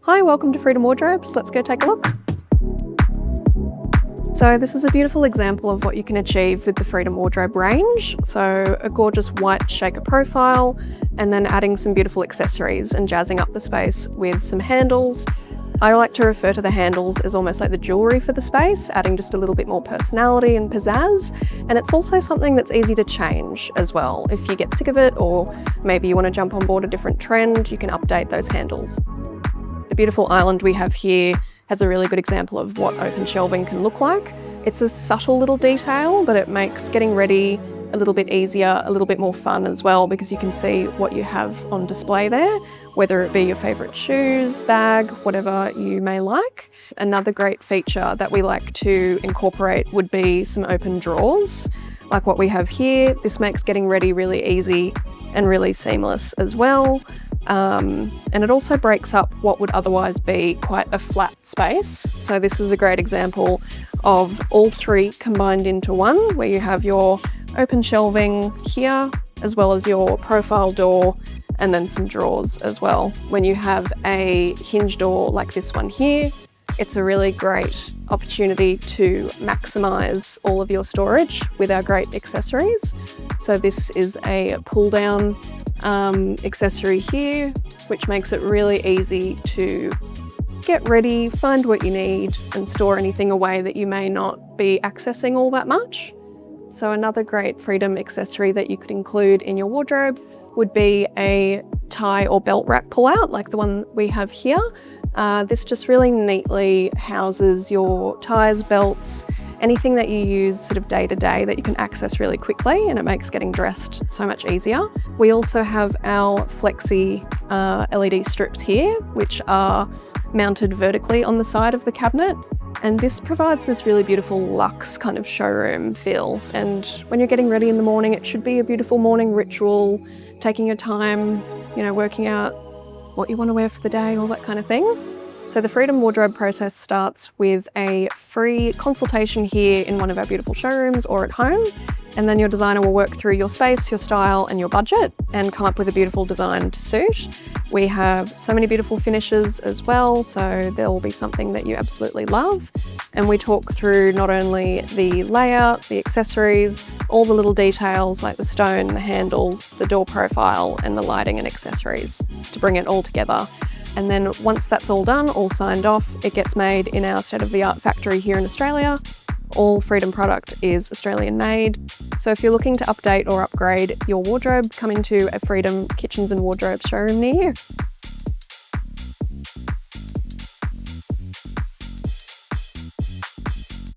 Hi, welcome to Freedom Wardrobes. Let's go take a look. So this is a beautiful example of what you can achieve with the Freedom Wardrobe range. So a gorgeous white shaker profile, and then adding some beautiful accessories and jazzing up the space with some handles. I like to refer to the handles as almost like the jewellery for the space, adding just a little bit more personality and pizzazz. And it's also something that's easy to change as well. If you get sick of it, or maybe you want to jump on board a different trend, you can update those handles. The beautiful island we have here has a really good example of what open shelving can look like. It's a subtle little detail, but it makes getting ready a little bit easier, a little bit more fun as well, because you can see what you have on display there, whether it be your favourite shoes, bag, whatever you may like. Another great feature that we like to incorporate would be some open drawers, like what we have here. This makes getting ready really easy and really seamless as well. And it also breaks up what would otherwise be quite a flat space. So this is a great example of all three combined into one, where you have your open shelving here, as well as your profile door, and then some drawers as well. When you have a hinge door like this one here, it's a really great opportunity to maximize all of your storage with our great accessories. So this is a pull down accessory here, which makes it really easy to get ready, find what you need, and store anything away that you may not be accessing all that much. So another great Freedom accessory that you could include in your wardrobe would be a tie or belt wrap pull-out like the one we have here. This just really neatly houses your ties, belts, anything that you use sort of day to day that you can access really quickly, and it makes getting dressed so much easier. We also have our flexi LED strips here, which are mounted vertically on the side of the cabinet. And this provides this really beautiful luxe kind of showroom feel. And when you're getting ready in the morning, it should be a beautiful morning ritual, taking your time, working out what you want to wear for the day, all that kind of thing. So the Freedom Wardrobe process starts with a free consultation here in one of our beautiful showrooms or at home. And then your designer will work through your space, your style, and your budget and come up with a beautiful design to suit. We have so many beautiful finishes as well, so there will be something that you absolutely love. And we talk through not only the layout, the accessories, all the little details like the stone, the handles, the door profile, and the lighting and accessories to bring it all together. And then once that's all done, all signed off, it gets made in our state-of-the-art factory here in Australia. All Freedom product is Australian made. So if you're looking to update or upgrade your wardrobe, come into a Freedom Kitchens and Wardrobes showroom near you.